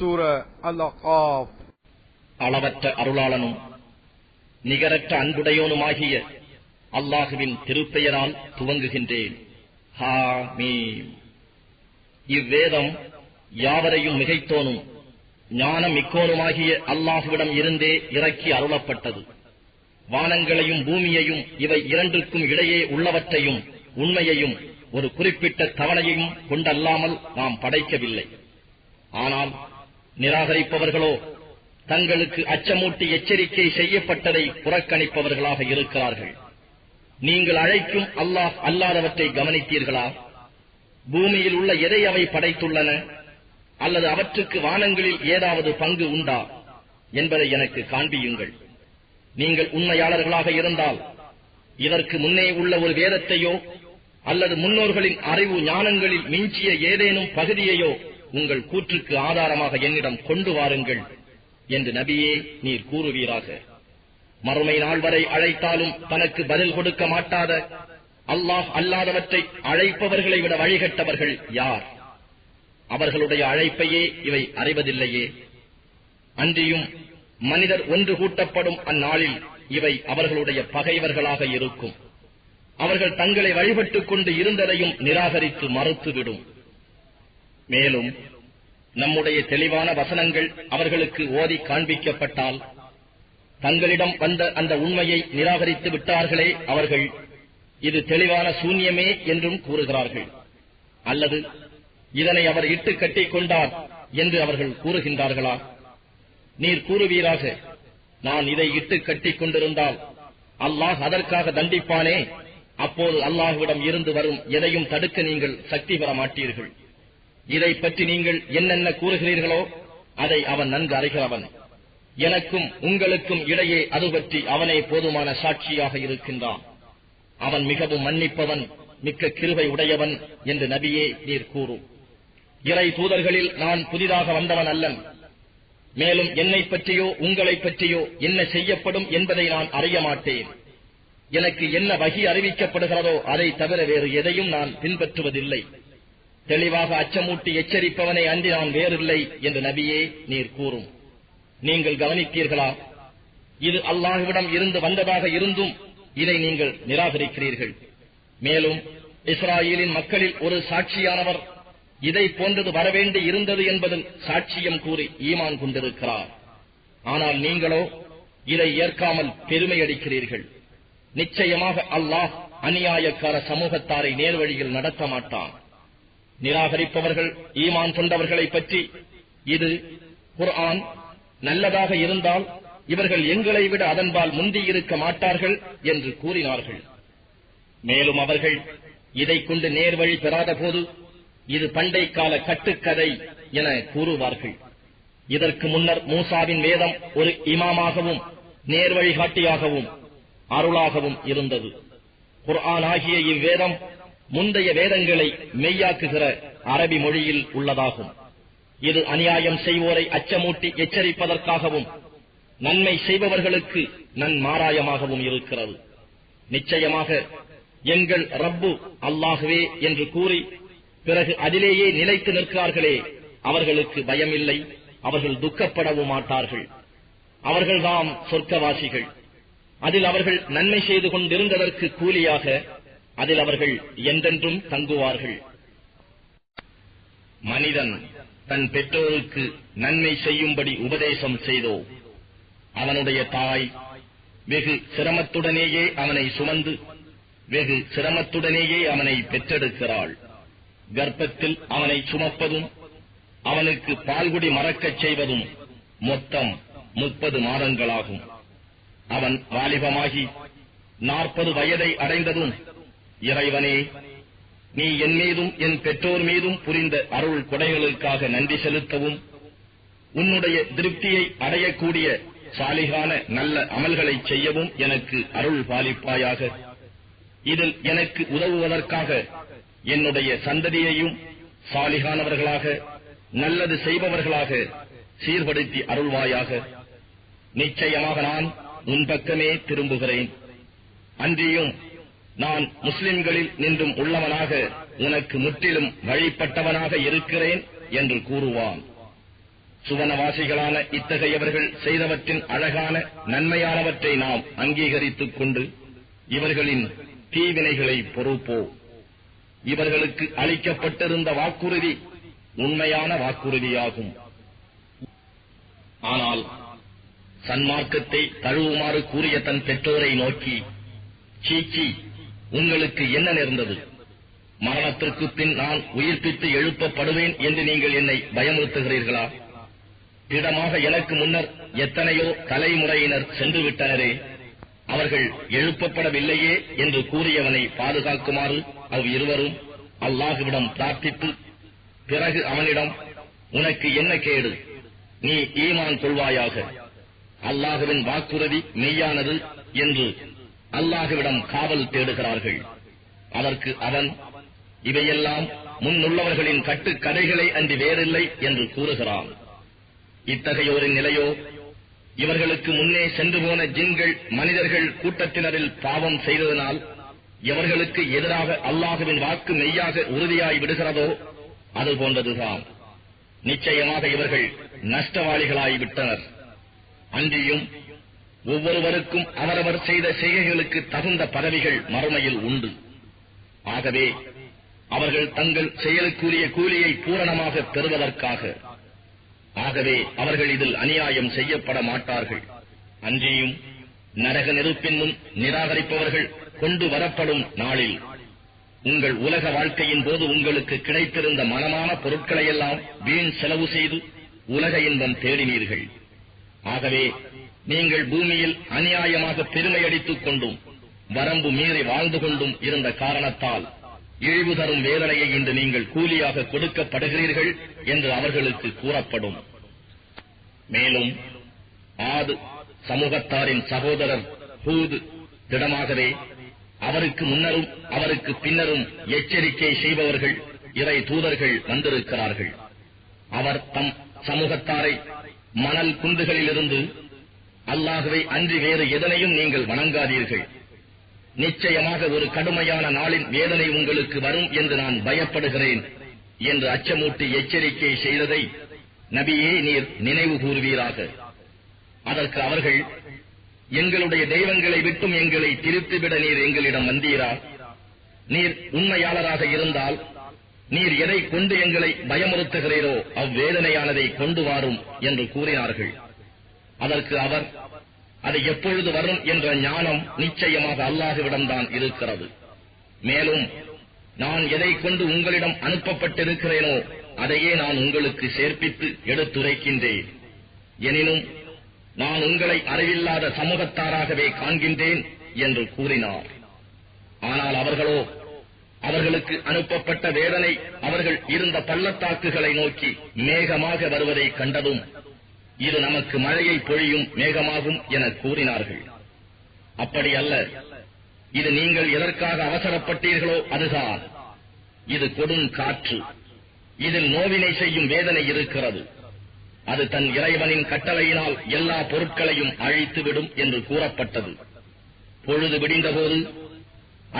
சூரா அல்-அஹ்காஃப். அளவற்ற அருளாளனும் நிகரற்ற அன்புடையோனுமாகிய அல்லாஹுவின் திருப்பெயரால் துவங்குகின்றேன். ஹாமீம். இவ்வேதம் யாவரையும் மிகைத்தோனும் ஞானம் மிக்கோனுமாகிய அல்லாஹுவிடம் இருந்தே இறக்கி அருளப்பட்டது. வானங்களையும் பூமியையும் இவை இரண்டிற்கும் இடையே உள்ளவற்றையும் உண்மையையும் ஒரு குறிப்பிட்ட தவணையையும் கொண்டல்லாமல் நாம் படைக்கவில்லை. ஆனால் நிராகரிப்பவர்களோ தங்களுக்கு அச்சமூட்டி எச்சரிக்கை செய்யப்பட்டதை புறக்கணிப்பவர்களாக இருக்கிறார்கள். நீங்கள் அழைக்கும் அல்லாஹ் அல்லாதவற்றை கவனித்தீர்களா? பூமியில் உள்ள எதை அவை படைத்துள்ளன, அல்லது அவற்றுக்கு வானங்களில் ஏதாவது பங்கு உண்டா என்பதை எனக்கு காண்பியுங்கள். நீங்கள் உண்மையாளர்களாக இருந்தால் இதற்கு முன்னே உள்ள ஒரு வேதத்தையோ அல்லது முன்னோர்களின் அறிவு ஞானங்களில் மிஞ்சிய ஏதேனும் பகுதியையோ உங்கள் கூற்றுக்கு ஆதாரமாக என்னிடம் கொண்டு வாருங்கள் என்று நபியே நீர் கூறுவீராக. மறுமை நாள் வரை அழைத்தாலும் தனக்கு பதில் கொடுக்க மாட்டாத அல்லாஹ் அல்லாதவற்றை அழைப்பவர்களை விட வழிகட்டவர்கள் யார்? அவர்களுடைய அழைப்பையே இவை அறிவதில்லையே. அன்றியும் மனிதர் ஒன்று கூட்டப்படும் அந்நாளில் இவை அவர்களுடைய பகைவர்களாக இருக்கும். அவர்கள் தங்களை வழிபட்டுக் கொண்டு இருந்ததையும் நிராகரித்து மறுத்துவிடும். மேலும் நம்முடைய தெளிவான வசனங்கள் அவர்களுக்கு ஓதி காண்பிக்கப்பட்டால் தங்களிடம் வந்த அந்த உண்மையை நிராகரித்து விட்டார்களே அவர்கள், இது தெளிவான சூன்யமே என்றும் கூறுகிறார்கள். அல்லது இதனை அவர் இட்டு கட்டிக் கொண்டார் என்று அவர்கள் கூறுகின்றார்களா? நீர் கூறுவீராக, நான் இதை இட்டு கட்டிக் கொண்டிருந்தால் அல்லாஹ் அதற்காக தண்டிப்பானே, அப்போது அல்லாஹ்விடம் இருந்து வரும் எதையும் தடுக்க நீங்கள் சக்தி பெற மாட்டீர்கள். இதை பற்றி நீங்கள் என்னென்ன கூறுகிறீர்களோ அதை அவன் நன்கு அறிகிறவன். எனக்கும் உங்களுக்கும் இடையே அது பற்றி அவனே போதுமான சாட்சியாக இருக்கின்றான். அவன் மிகவும் மன்னிப்பவன், மிக்க கிருபை உடையவன் என்று நபியே நீர் கூறும். இறை தூதர்களில் நான் புதிதாக வந்தவன் அல்லன். மேலும் என்னை பற்றியோ உங்களை பற்றியோ என்ன செய்யப்படும் என்பதை நான் அறிய மாட்டேன். எனக்கு என்ன வகி அறிவிக்கப்படுகிறதோ அதை தவிர வேறு எதையும் நான் பின்பற்றுவதில்லை. தெளிவாக அச்சமூட்டி எச்சரிப்பவனை அன்றி நான் வேறில்லை என்று நபியே நீர் கூறும். நீங்கள் கவனித்தீர்களா? இது அல்லாஹ்விடம் இருந்து வந்ததாக இருந்தும் இதை நீங்கள் நிராகரிக்கிறீர்கள். மேலும் இஸ்ராயேலின் மக்களில் ஒரு சாட்சியானவர் இதை போன்றது வரவேண்டி இருந்தது என்பதில் சாட்சியம் கூறி ஈமான் கொண்டிருக்கிறார். ஆனால் நீங்களோ இதை ஏற்காமல் பெருமையடிக்கிறீர்கள். நிச்சயமாக அல்லாஹ் அநியாயக்கார சமூகத்தாரை நேர்வழியில் நடத்த மாட்டான். நிராகரிப்பவர்கள் ஈமான் கொண்டவர்களை பற்றி இது குர்ஆன் நல்லதாக இருந்தால் இவர்கள் எங்களை விட அதன்பால் முந்தியிருக்க மாட்டார்கள் என்று கூறினார்கள். மேலும் அவர்கள் இதை கொண்டு நேர்வழி பெறாத போது இது பண்டை கால கட்டுக்கதை என கூறுவார்கள். இதற்கு முன்னர் மூசாவின் வேதம் ஒரு இமாமாகவும் நேர்வழிகாட்டியாகவும் அருளாகவும் இருந்தது. குர்ஆன் ஆகிய இவ்வேதம் முந்தைய வேதங்களை மெய்யாக்குகிற அரபி மொழியில் உள்ளதாகும். இது அநியாயம் செய்வோரை அச்சமூட்டி எச்சரிப்பதற்காகவும் நன்மை செய்பவர்களுக்கு நன்மாராயமாகவும் இருக்கிறது. நிச்சயமாக எங்கள் ரப்பு அல்லாஹ்வே என்று கூறி பிறகு அதிலேயே நிலைத்து நிற்கிறார்களே, அவர்களுக்கு பயமில்லை, அவர்கள் துக்கப்படவும் மாட்டார்கள். அவர்கள்தாம் சொர்க்கவாசிகள். அதில் அவர்கள் நன்மை செய்து கொண்டிருந்ததற்கு கூலியாக அதில் அவர்கள் என்றென்றும் தங்குவார்கள். மனிதன் தன் பெற்றோருக்கு நன்மை செய்யும்படி உபதேசம் செய்தோ, அவனுடைய தாய் வெகு சிரமத்துடனேயே அவனை சுமந்து வெகு சிரமத்துடனேயே அவனை பெற்றெடுக்கிறாள். கர்ப்பத்தில் அவனை சுமப்பதும் அவனுக்கு பால்குடி மறக்கச் செய்வதும் மொத்தம் 30 மாதங்களாகும். அவன் வாலிபமாகி 40 வயதை அடைந்ததும், இறைவனே, நீ என் மீதும் என் பெற்றோர் மீதும் புரிந்த அருள் கொடைகளுக்காக நன்றி செலுத்தவும் உன்னுடைய திருப்தியை அடையக்கூடிய சாலிகான நல்ல அமல்களை செய்யவும் எனக்கு அருள் பாலிப்பாயாக. இதில் எனக்கு உதவுவதற்காக என்னுடைய சந்ததியையும் சாலிகானவர்களாக நல்லது செய்பவர்களாக சீர்படுத்தி அருள்வாயாக. நிச்சயமாக நான் உன் பக்கமே திரும்புகிறேன். அன்றியும் நான் முஸ்லிம்களில் நின்றும் உள்ளவனாக உனக்கு முற்றிலும் வழிபட்டவனாக இருக்கிறேன் என்று கூறுவான். சுவனவாசிகளான இத்தகையவர்கள் செய்தவற்றின் அழகான நன்மையானவற்றை நாம் அங்கீகரித்துக் கொண்டு இவர்களின் தீவினைகளை பொறுப்போம். இவர்களுக்கு அளிக்கப்பட்டிருந்த வாக்குறுதி உண்மையான வாக்குறுதியாகும். ஆனால் சன்மார்க்கத்தை தழுவுமாறு கூறிய தன் பெற்றோரை நோக்கி, சீச்சி, உங்களுக்கு என்ன நேர்ந்தது? மரணத்திற்கு பின் நான் உயிர்ப்பித்து எழுப்பப்படுவேன் என்று நீங்கள் என்னை பயமுறுத்துகிறீர்களா? திடமாக எனக்கு முன்னர் எத்தனையோ தலைமுறையினர் சென்று விட்டனரே, அவர்கள் எழுப்பப்படவில்லையே என்று கூறியவனை பாதுகாக்குமாறு இருவரும் அல்லாஹுவிடம் பிரார்த்தித்து, பிறகு அவனிடம், உனக்கு என்ன கேடு? நீ ஈமான் கொள்வாயாக, அல்லாஹுவின் வாக்குறுதி மெய்யானது என்று அல்லாஹுவிடம் காவல் தேடுகிறார்கள். அதற்கு அவன், இவையெல்லாம் முன்னுள்ளவர்களின் கட்டுக்கதைகளை அன்றி வேறில்லை என்று கூறுகிறான். இத்தகையோரின் நிலையோ, இவர்களுக்கு முன்னே சென்று போன ஜின்கள் மனிதர்கள் கூட்டத்தினரில் பாவம் செய்ததனால் இவர்களுக்கு எதிராக அல்லாஹுவின் வாக்கு மெய்யாக உறுதியாய் விடுகிறதோ அது போன்றதுதான். நிச்சயமாக இவர்கள் நஷ்டவாளிகளாய்விட்டனர். அன்றியும் ஒவ்வொருவருக்கும் அவரவர் செய்த செய்கைகளுக்கு தகுந்த பதவிகள் மறுமையில் உண்டு. ஆகவே அவர்கள் தங்கள் செயலுக்குரிய கூலியை பூரணமாக பெறுவதற்காக, ஆகவே அவர்கள் இதில் அநியாயம் செய்யப்பட மாட்டார்கள். அன்றியும் நரக நெருப்பின் முன் நிராகரிப்பவர்கள் கொண்டு வரப்படும் நாளில் உங்கள் உலக வாழ்க்கையின் போது உங்களுக்கு கிடைத்திருந்த மனமான பொருட்களையெல்லாம் வீண் செலவு செய்து உலக இன்பம் தேடினீர்கள். ஆகவே நீங்கள் பூமியில் அநியாயமாக பெருமையடித்துக் கொண்டும் வரம்பு மீறி வாழ்ந்து கொண்டும் இருந்த காரணத்தால் இழிவு தரும் வேதனையை இன்று நீங்கள் கூலியாக கொடுக்கப்படுகிறீர்கள் என்று அவர்களுக்கு கூறப்படும். மேலும் ஆது சமூகத்தாரின் சகோதரர் ஹூத் திடமாகவே அவருக்கு முன்னரும் அவருக்கு பின்னரும் எச்சரிக்கை செய்பவர்கள் இறை தூதர்கள் வந்திருக்கிறார்கள். அவர் தம் சமூகத்தாரை மணல் குன்றுகளிலிருந்து, அல்லாஹுவை அன்றி வேறு எதனையும் நீங்கள் வணங்காதீர்கள், நிச்சயமாக ஒரு கடுமையான நாளின் வேதனை உங்களுக்கு வரும் என்று நான் பயப்படுகிறேன் என்று அச்சமூட்டி எச்சரிக்கை செய்ததை நபியே நீர் நினைவு கூறுவீராக. அதற்கு அவர்கள், எங்களுடைய தெய்வங்களை விட்டும் எங்களை திருத்திவிட நீர் எங்களிடம் வந்தீரா? நீர் உண்மையாளராக இருந்தால் நீர் எதை கொண்டு எங்களை பயமுறுத்துகிறீரோ அவ்வேதனையானதை கொண்டு வாரும் என்று கூறினார்கள். அதற்கு அவர், அது எப்பொழுது வரும் என்ற ஞானம் நிச்சயமாக அல்லாஹுவிடம்தான் இருக்கிறது. மேலும் நான் எதை கொண்டு உங்களிடம் அனுப்பப்பட்டிருக்கிறேனோ அதையே நான் உங்களுக்கு சேர்ப்பித்து எடுத்துரைக்கின்றேன். எனினும் நான் உங்களை அறிவில்லாத சமூகத்தாராகவே காண்கின்றேன் என்று கூறினார். ஆனால் அவர்களோ, அவர்களுக்கு அனுப்பப்பட்ட வேதனை அவர்கள் இருந்த பள்ளத்தாக்குகளை நோக்கி மேகமாக வருவதை கண்டதும், இது நமக்கு மழையை பொழியும் மேகமாகும் என கூறினார்கள். அப்படி அல்ல, இது நீங்கள் எதற்காக அவசரப்பட்டீர்களோ அதுதான். இது கொடும் காற்று, இதில் நோவினை செய்யும் வேதனை இருக்கிறது. அது தன் இறைவனின் கட்டளையினால் எல்லா பொருட்களையும் அழித்துவிடும் என்று கூறப்பட்டது. பொழுது விடிந்தபோது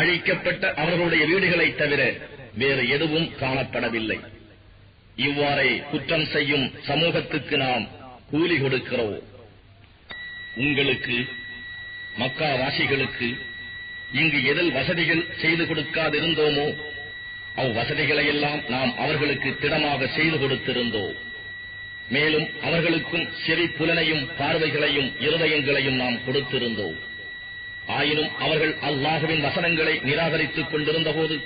அழிக்கப்பட்ட அவர்களுடைய வீடுகளைத் தவிர வேறு எதுவும் காணப்படவில்லை. இவ்வாறே குற்றம் செய்யும் சமூகத்துக்கு நாம் கூலி கொடுக்கிறோம். உங்களுக்கு, மக்கா வாசிகளுக்கு இங்கு எதில் வசதிகள் செய்து கொடுக்காதிருந்தோமோ அவ்வசதிகளையெல்லாம் நாம் அவர்களுக்கு திடமாக செய்து கொடுத்திருந்தோம். மேலும் அவர்களுக்கும் செவி புலனையும் பார்வைகளையும் இருதயங்களையும் நாம் கொடுத்திருந்தோம். ஆயினும் அவர்கள் அல்லாஹுவின் வசனங்களை நிராகரித்துக் கொண்டிருந்த போது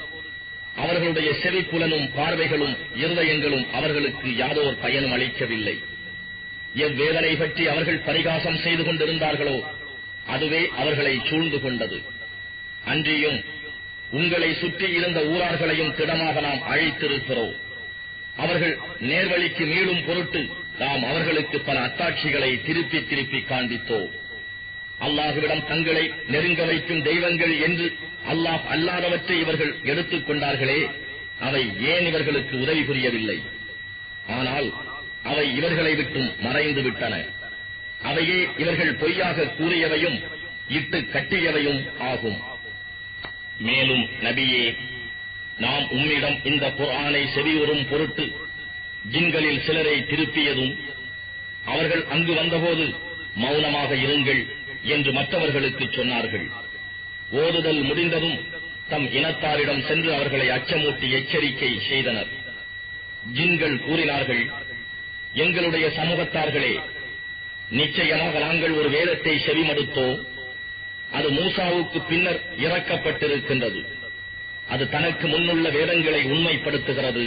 அவர்களுடைய செவி புலனும் பார்வைகளும் இருதயங்களும் அவர்களுக்கு யாதோர் பயனும் அளிக்கவில்லை. எவ்வேதனை பற்றி அவர்கள் பரிகாசம் செய்து கொண்டிருந்தார்களோ அதுவே அவர்களை சூழ்ந்து கொண்டது. அன்றியும் உங்களை சுற்றி இருந்த ஊரார்களையும் திடமாக நாம் அழைத்திருக்கிறோம். அவர்கள் நேர்வழிக்கு மீளும் பொருட்டு நாம் அவர்களுக்கு பல அத்தாட்சிகளை திருப்பி திருப்பி காண்பித்தோம். அல்லாஹுவிடம் தங்களை நெருங்க வைக்கும் தெய்வங்கள் என்று அல்லாஹ் அல்லாதவற்றை இவர்கள் எடுத்துக் கொண்டார்களே, அவை ஏன் இவர்களுக்கு உதவி புரியவில்லை? ஆனால் அவை இவர்களை விட்டும் மறைந்து விட்டன. அவையே இவர்கள் பொய்யாக கூறியவையும் இட்டு கட்டியவையும் ஆகும். மேலும் நபியே, நாம் உம்மிடம் இந்த குர்ஆனை செவியுறும் பொருட்டு ஜின்களில் சிலரை திருப்பியதும் அவர்கள் அங்கு வந்தபோது மௌனமாக இருங்கள் என்று மற்றவர்களுக்கு சொன்னார்கள். ஓதுதல் முடிந்ததும் தம் இனத்தாரிடம் சென்று அவர்களை அச்சமூட்டி எச்சரிக்கை செய்தனர். ஜின்கள் கூறினார்கள், எங்களுடைய சமூகத்தார்களே, நிச்சயமாக நாங்கள் ஒரு வேதத்தை செவிமடுத்தோம். அது மூசாவுக்கு பின்னர் இறக்கப்பட்டிருக்கின்றது. அது தனக்கு முன்னுள்ள வேதங்களை உண்மைப்படுத்துகிறது.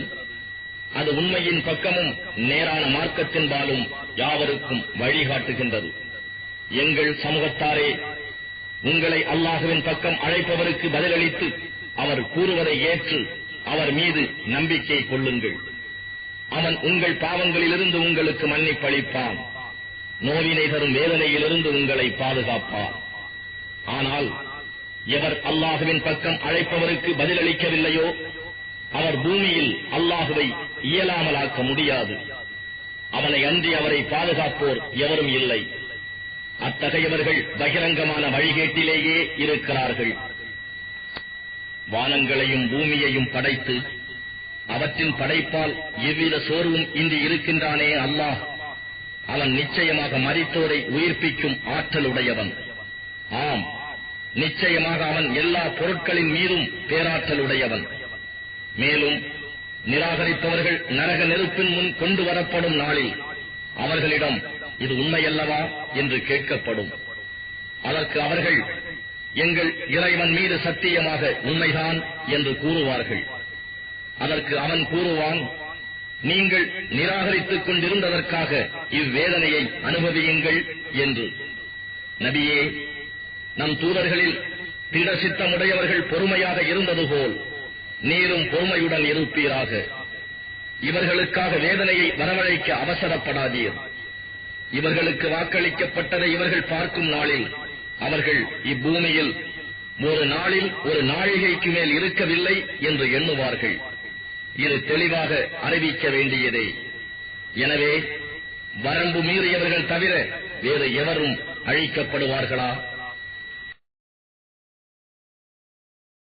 அது உண்மையின் பக்கமும் நேரான மார்க்கத்தின்பாலும் யாவருக்கும் வழிகாட்டுகின்றது. எங்கள் சமூகத்தாரே, உங்களை அல்லாஹுவின் பக்கம் அழைப்பவருக்கு பதிலளித்து அவர் கூறுவதை ஏற்று அவர் மீது நம்பிக்கை கொள்ளுங்கள். அவன் உங்கள் பாவங்களிலிருந்து உங்களுக்கு மன்னிப்பளிப்பான், நோவினை தரும் வேதனையிலிருந்து உங்களை பாதுகாப்பான். ஆனால் எவர் அல்லாஹுவின் பக்கம் அழைப்பவருக்கு பதிலளிக்கவில்லையோ அவர் பூமியில் அல்லாஹுவை இயலாமலாக்க முடியாது. அவனை அன்றி அவரை பாதுகாப்போர் எவரும் இல்லை. அத்தகையவர்கள் பகிரங்கமான வழிகேட்டிலேயே இருக்கிறார்கள். வானங்களையும் பூமியையும் படைத்து அவற்றின் படைப்பால் எவ்வித சோர்வும் இன்றி இருக்கின்றானே அல்லாஹ், அவன் நிச்சயமாக மரித்தோரை உயிர்ப்பிக்கும் ஆற்றலுடையவன். ஆம், நிச்சயமாக அவன் எல்லா பொருட்களின் மீதும் பேராற்றலுடையவன். மேலும் நிராகரிப்பவர்கள் நரக நெருப்பின் முன் கொண்டு வரப்படும் நாளில் அவர்களிடம் இது உண்மையல்லவா என்று கேட்கப்படும். அதற்கு அவர்கள் எங்கள் இறைவன் மீது சத்தியமாக உண்மைதான் என்று கூறுவார்கள். அதற்கு அவன் கூறுவான், நீங்கள் நிராகரித்துக் கொண்டிருந்ததற்காக இவ்வேதனையை அனுபவியுங்கள் என்று. நபியே, நம் தூதர்களில் திட சித்தமுடையவர்கள் பொறுமையாக இருந்தது போல் நீரும் பொறுமையுடன் இருப்பீராக. இவர்களுக்காக வேதனையை வரவழைக்க அவசரப்படாதீர். இவர்களுக்கு வாக்களிக்கப்பட்டதை இவர்கள் பார்க்கும் நாளில் அவர்கள் இப்பூமியில் ஒரு நாளில் ஒரு நாழிகைக்கு மேல் இருக்கவில்லை என்று எண்ணுவார்கள். இது தெளிவாக அறிவிக்க வேண்டியதே. எனவே வரம்பு மீறியவர்கள் தவிர வேறு எவரும் அழிக்கப்படுவார்களா?